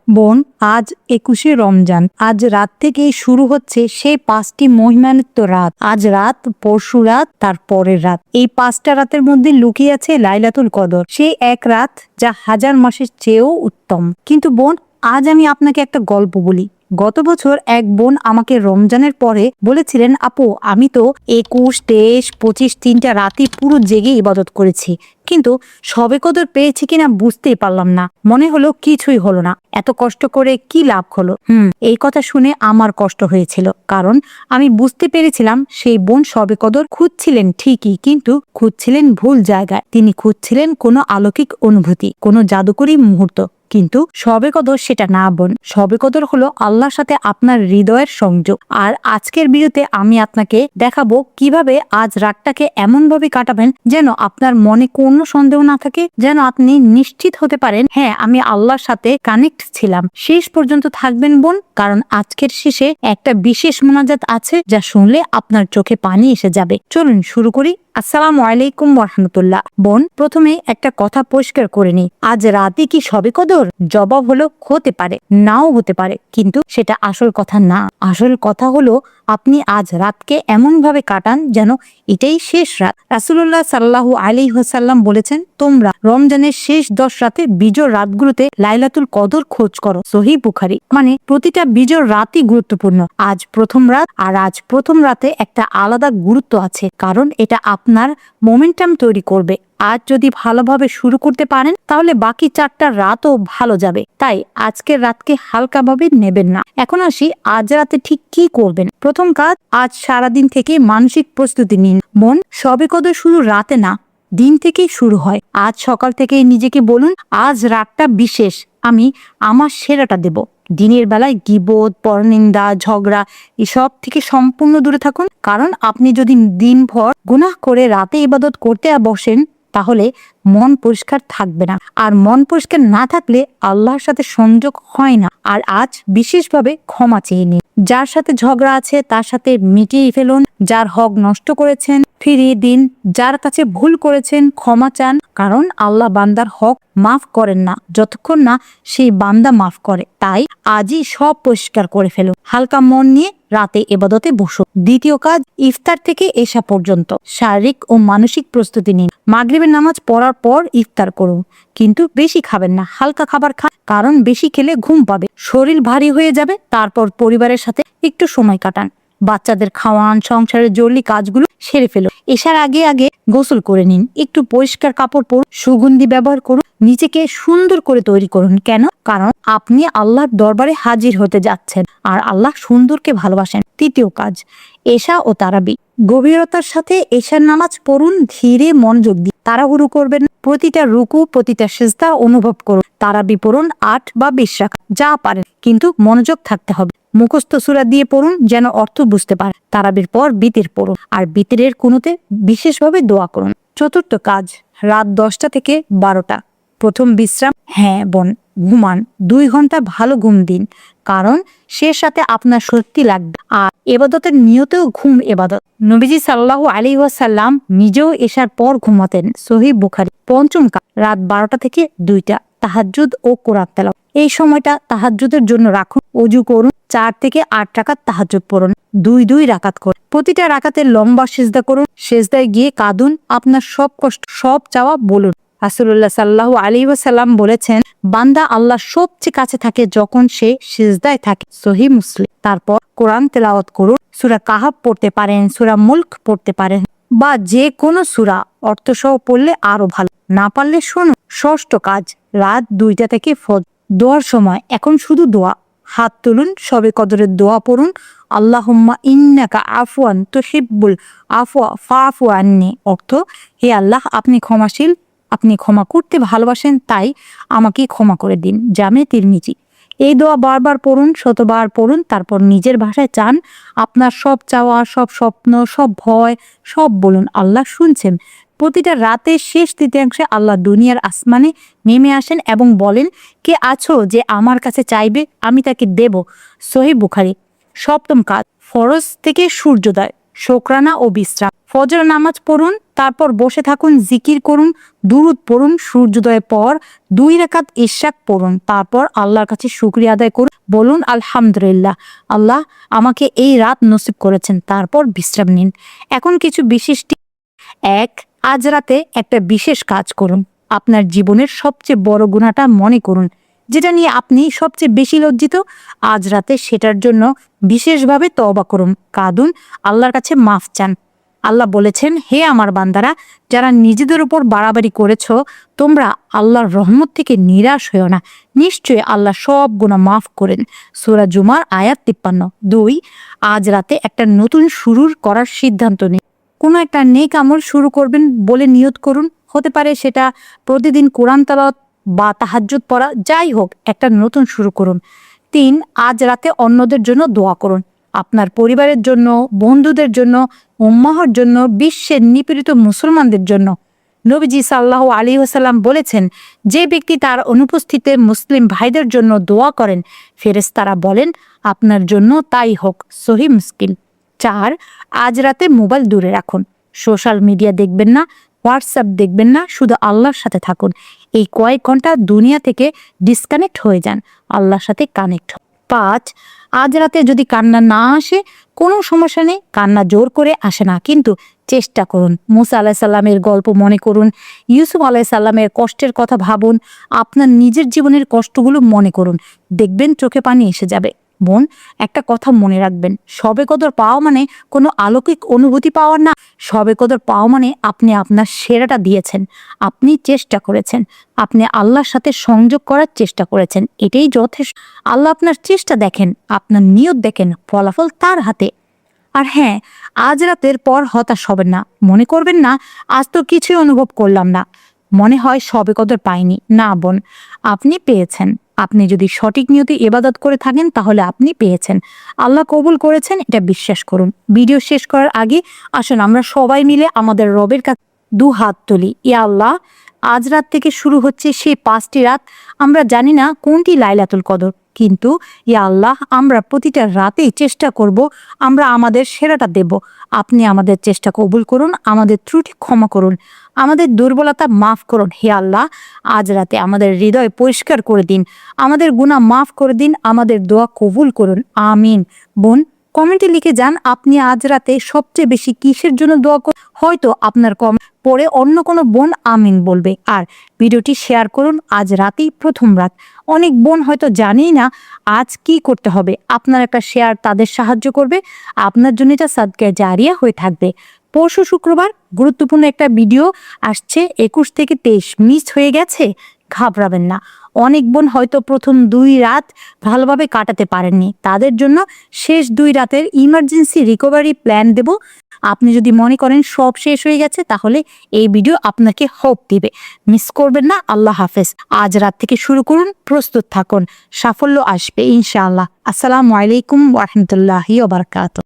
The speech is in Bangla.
বোন, আজ 21শে রমজান। আজ রাত থেকেই শুরু হচ্ছে সেই 5টি মহিমান্বিত রাত। আজ রাত, পরশু রাত, তার পরের রাত। এই 5টা রাতের মধ্যে লুকিয়ে আছে লাইলাতুল কদর, সেই এক রাত যা হাজার মাসের চেয়েও উত্তম। কিন্তু বোন, আজ আমি আপনাকে একটা গল্প বলি। গত বছর এক বোন আমাকে রমজানের পরে বলেছিলেন, আপু আমি তো 21, 23, 25 3টা রাতই পুরো জেগে ইবাদত করেছি, কিন্তু সবে কদর পেয়েছি কিনা বুঝতেই পারলাম না। মনে হলো কিছুই হলো না, এত কষ্ট করে কি লাভ হলো। এই কথা শুনে আমার কষ্ট হয়েছিল, কারণ আমি বুঝতে পেরেছিলাম সেই বোন সবে কদর খুঁজছিলেন ঠিকই, কিন্তু খুঁজছিলেন ভুল জায়গায়। তিনি খুঁজছিলেন কোনো অলৌকিক অনুভূতি, কোনো জাদুকরী মুহূর্ত। কিন্তু সবে কদর সেটা না বোন, সবে কদর হলো আল্লাহর সাথে আপনার হৃদয়ের সংযোগ। আর আজকের ভিডিওতে আমি আপনাকে দেখাবো কিভাবে আজ রাতটাকে এমন ভাবে কাটাবেন যেন আপনার মনে কোনো সন্দেহ না থাকে, যেন আপনি নিশ্চিত হতে পারেন, হ্যাঁ আমি আল্লাহর সাথে কানেক্ট ছিলাম। শেষ পর্যন্ত থাকবেন বোন, কারণ আজকের শেষে একটা বিশেষ মোনাজাত আছে যা শুনলে আপনার চোখে পানি এসে যাবে। চলুন শুরু করি। আসসালামু আলাইকুম ওয়া বোন, প্রথমে একটা কথা পরিষ্কার করে নিই, আজ রাতে কি সবে কদর? জবাব হলো হতে পারে, নাও হতে পারে, কিন্তু সেটা আসল কথা না। আসল কথা হলো আপনি আজ রাতকে এমন ভাবে কাটান যেন এটাই শেষ রাত। রাসূলুল্লাহ সাল্লাল্লাহু আলাইহি ওয়াসাল্লাম বলেছেন, তোমরা রমজানের শেষ 10 রাতে বিজোড় রাতগুলোতে লাইলাতুল কদর খোঁজ করো। সহিহ বুখারী। মানে প্রতিটা বিজোড় রাতই গুরুত্বপূর্ণ। আজ প্রথম রাত, আর আজ প্রথম রাতে একটা আলাদা গুরুত্ব আছে, কারণ এটা আপনার মোমেন্টাম তৈরি করবে। আজ যদি ভালোভাবে শুরু করতে পারেন তাহলে বাকি 4টা রাতও ভালো যাবে। তাই আজকের রাতকে হালকাভাবে নেবেন না। এখন আসি আজ রাতে ঠিক কি করবেন। প্রথম কাজ, আজ সারাদিন থেকে মানসিক প্রস্তুতি নিন। মন, সবে কদর শুধু রাতে না, দিন থেকেই শুরু হয়। আজ সকাল থেকেই নিজেকে বলুন, আজ রাতটা বিশেষ, আমি আমার সেরাটা দেব। দিনের বেলায় গীবত, পরনিন্দা, ঝগড়া এসব থেকে সম্পূর্ণ দূরে থাকুন, কারণ আপনি যদি দিনভর গুনাহ করে রাতে ইবাদত করতে বসেন তাহলে মন পরিষ্কার থাকবে না, আর মন পরিষ্কার না থাকলে আল্লাহর সাথে সংযোগ হয় না। আর আজ বিশেষভাবে ক্ষমা চেয়ে নিন। যার সাথে ঝগড়া আছে তার সাথে মিটিয়ে ফেলুন। যার হক নষ্ট করেছেন ফিরিয়ে দিন। যার কাছে ভুল করেছেন ক্ষমা চান, কারণ আল্লাহ বান্দার হক মাফ করেন না যতক্ষণ না সেই বান্দা মাফ করে। তাই আজই সব পরিষ্কার করে ফেলুন। হালকা মন নিয়ে রাতে ইবাদতে বসুন। দ্বিতীয় কাজ, ইফতার থেকে এশা পর্যন্ত শারীরিক ও মানসিক প্রস্তুতি নিন। মাগরিবের নামাজ পড়ার পর ইফতার করুন, কিন্তু বেশি খাবেন না, হালকা খাবার খান, কারণ বেশি খেলে ঘুম পাবে, শরীর ভারী হয়ে যাবে। তারপর পরিবারের সাথে একটু সময় কাটান, বাচ্চাদের খাওয়ান, সংসারের জরুরি কাজগুলো সেরে ফেলুন। এশার আগে আগে গোসল করে নিন, একটু পরিষ্কার কাপড় পরুন, সুগন্ধি ব্যবহার করুন, নিজেকে সুন্দর করে তৈরি করুন। কেন? কারণ আপনি আল্লাহর দরবারে হাজির হতে যাচ্ছেন, আর আল্লাহ সুন্দরকে ভালোবাসেন। তৃতীয় কাজ, এশা ও তারাবি। গভীরতার সাথে এশার নামাজ পড়ুন, ধীরে মনোযোগ দিয়ে, তাড়াহুড়ো করবেন। প্রতিটা রুকু, প্রতিটা সিজদা অনুভব করুন। তারাবি পড়ুন 8 বা 20 রাকাত, যা পারেন, কিন্তু মনোযোগ থাকতে হবে। মুখস্থ সূরা দিয়ে পড়ুন, যেন অর্থ বুঝতে পারেন। তারাবির পর বিতির পড়ুন, আর বিতিরের কুনুতে বিশেষভাবে দোয়া করুন। চতুর্থ কাজ, রাত 10টা থেকে 12টা প্রথম বিশ্রাম। হ্যাঁ বোন, ঘুমান, 2 ঘন্টা ভালো ঘুম দিন, কারণ শেষ রাতে আপনার শক্তি লাগবে। আর এবাদতের নিয়তেও ঘুম এবাদত। নবীজি সাল্লাল্লাহু আলাইহি ওয়াসাল্লাম নিজেও এশার পর ঘুমাতেন। সহিহ বুখারী। পঞ্চম কাজ, রাত 12টা থেকে 2টা তাহাজ্জুদ ও কোরআন তেলাওয়াত। এই সময়টা তাহাজ্জুদের জন্য রাখুন। ওযু করুন, 4 থেকে 8 রাকাত তাহাজ্জুদ পড়ুন, 2 রাকাত করুন। প্রতিটা রাকাতে লম্বা সিজদা করুন, সিজদায় গিয়ে কাঁদুন, আপনার সব কষ্ট, সব চাওয়া বলুন। রাসূলুল্লাহ সাল্লাল্লাহু আলাইহি ওয়াসাল্লাম বলেছেন, বান্দা আল্লাহর সবচেয়ে কাছে থাকে যখন সে সিজদায় থাকে। সহিহ মুসলিম। তারপর কোরআন তেলাওয়াত করুন। সূরা কাহাফ পড়তে পারেন, সূরা মুলক পড়তে পারেন, বা যে কোনো সূরা অর্থসহ পড়লে আরো ভালো, না পারলে শুনুন। ষষ্ঠ কাজ, রাত 2টা থেকে ফজর। দোয়ার সময় এখন শুধু দোয়া। হাত তুলুন, সবে কদরের দোয়া পড়ুন। আল্লাহুম্মা ইন্নাকা আফওয়ান তুহিব্বুল আফওয়া ফাফু আন্নি। অর্থ, হে আল্লাহ আপনি ক্ষমাশীল, আপনি ক্ষমা করতে ভালোবাসেন, তাই আমাকে ক্ষমা করে দিন। জামে তিরমিজি। এই দোয়া বারবার পড়ুন, শতবার পড়ুন। তারপর নিজের ভাষায় চান, আপনার সব চাওয়া, সব স্বপ্ন, সব ভয়, সব বলুন। আল্লাহ শুনছেন। প্রতিটা রাতের শেষ তৃতীয়াংশে আল্লাহ দুনিয়ার আসমানে নেমে আসেন এবং বলেন, কে আছো যে আমার কাছে চাইবে, আমি তাকে দেব। সহিহ বুখারী। সপ্তম কাজ, ফরজ থেকে সূর্যোদয়, শুকরানা ও বিশ্রাম। ফজর নামাজ পড়ুন, তারপর বসে থাকুন, জিকির করুন, দুরূদ পড়ুন, সূর্যোদয়ের পর 2 রাকাত ইশরাক পড়ুন, তারপর আল্লাহর কাছে শুকরিয়া আদায় করুন, বলুন আলহামদুলিল্লাহ, আল্লাহ আমাকে এই রাত নসিব করেছেন। তারপর বিশ্রাম নিন। এখন কিছু বিশেষ এক, আজ রাতে একটা বিশেষ কাজ করুন। আপনার জীবনের সবচেয়ে বড় গুনাহটা মনে করুন, যেটা নিয়ে আপনি সবচেয়ে বেশি লজ্জিত। আজ রাতে সেটার জন্য বিশেষভাবে তওবা করুন, কাঁদুন, আল্লাহর কাছে মাফ চান। আল্লাহ বলেছেন, হে আমার বান্দারা, যারা নিজেদের উপর বাড়াবাড়ি করেছ, তোমরা আল্লাহর রহমত থেকে নিরাশ হয়েও না, নিশ্চয়ই আল্লাহ সব গুনাহ মাফ করেন। সূরা জুমার আয়াত 53। 2, আজ রাতে একটা নতুন শুরু করার সিদ্ধান্ত নিন। কোনো একটা নেক আমল শুরু করবেন বলে নিয়ত করুন। হতে পারে সেটা প্রতিদিন কোরআন তেলাওয়াত বা তাহাজ্জুদ পড়া, যাই হোক একটা নতুন শুরু করুন। 3, আজ রাতে অন্যদের জন্য দোয়া করুন, আপনার পরিবারের জন্য, বন্ধুদের জন্য, উম্মাহর জন্য, বিশ্বের নিপীড়িত মুসলমানদের জন্য। নবীজি সাল্লাল্লাহু আলাইহি ওয়াসাল্লাম বলেছেন, যে ব্যক্তি তার অনুপস্থিতিতে মুসলিম ভাইদের জন্য দোয়া করেন, ফেরেশতারা বলেন আপনার জন্য তাই হোক। সহিহ মুসলিম। 4, আজ রাতে মোবাইল দূরে রাখুন। সোশ্যাল মিডিয়া দেখবেন না, হোয়াটসঅ্যাপ দেখবেন না, শুধু আল্লাহর সাথে থাকুন। এই কয়েক ঘন্টা দুনিয়া থেকে ডিসকানেক্ট হয়ে যান, আল্লাহর সাথে কানেক্ট। 5, আজ রাতে যদি কান্না না আসে কোনো সমস্যা নেই, কান্না জোর করে আসে না, কিন্তু চেষ্টা করুন। মুসা আলাইসাল্লামের গল্প মনে করুন, ইউসুফ আলাইসাল্লামের কষ্টের কথা ভাবুন, আপনার নিজের জীবনের কষ্টগুলো মনে করুন, দেখবেন চোখে পানি এসে যাবে। বোন, একটা কথা মনে রাখবেন, শবে কদর পাওয়া মানে কোনো অলৌকিক অনুভূতি পাওয়া না। শবে কদর পাওয়া মানে আপনি আপনার সেরাটা দিয়েছেন, আপনি চেষ্টা করেছেন, আপনি আল্লাহর সাথে সংযোগ করার চেষ্টা করেছেন, এটাই যথেষ্ট। আল্লাহ আপনার চেষ্টা দেখেন, আপনার নিয়ত দেখেন, ফলাফল তার হাতে। আর হ্যাঁ, আজ রাতের পর হতাশ হবেন না, মনে করবেন না আজ তো কিছুই অনুভব করলাম না, মনে হয় শবে কদর পাইনি। না বোন, আপনি পেয়েছেন। আপনি যদি সঠিক নিয়তে ইবাদত করে থাকেন তাহলে আপনি পেয়েছেন, আল্লাহ কবুল করেছেন, এটা বিশ্বাস করুন। ভিডিও শেষ করার আগে আসুন আমরা সবাই মিলে আমাদের রবের কাছে 2 হাত তুলি। ইয়া আল্লাহ, আজ রাত থেকে শুরু হচ্ছে সেই 5টি রাত। আমরা জানি না কোনটি লাইলাতুল কদর, কিন্তু ইয়া আল্লাহ, আমরা প্রতিটা রাতেই চেষ্টা করব, আমরা আমাদের সেরাটা দেব। আপনি আমাদের চেষ্টা কবুল করুন, আমাদের ত্রুটি ক্ষমা করুন, আমাদের দুর্বলতা মাফ করুন। হে আল্লাহ, আজ রাতে আমাদের হৃদয় পরিষ্কার করে দিন, আমাদের গুনাহ মাফ করে দিন, আমাদের দোয়া কবুল করুন। আমিন। বোন, কমেন্টে লিখে যান আপনি আজ রাতে সবচেয়ে বেশি কিসের জন্য দোয়া করুন। হয়তো আপনার কমেন্ট পরে অন্য কোনো বোন আমিন বলবে। আর ভিডিওটি শেয়ার করুন, আজ রাতেই প্রথম রাত। অনেক বোন হয়তো জানেই না আজ কি করতে হবে, আপনার একটা শেয়ার তাদের সাহায্য করবে, আপনার জন্য এটা সাদকায়ে জারিয়া হয়ে থাকবে। পরশু শুক্রবার গুরুত্বপূর্ণ একটা ভিডিও আসছে, 21 থেকে 23 মিস হয়ে গেছে, ঘাবড়াবেন না। অনেক বোন হয়তো প্রথম 2 রাত ভালোভাবে কাটাতে পারেননি, তাদের জন্য শেষ 2 রাতের ইমার্জেন্সি রিকভারি প্ল্যান দেব। আপনি যদি মনে করেন সব শেষ হয়ে গেছে, তাহলে এই ভিডিও আপনাকে হোপ দিবে, মিস করবেন না। আল্লাহ হাফেজ। আজ রাত থেকে শুরু করুন, প্রস্তুত থাকুন, সাফল্য আসবে ইনশাআল্লাহ। আসসালামু আলাইকুম ওয়া রাহমাতুল্লাহি ওয়া বারাকাতুহু।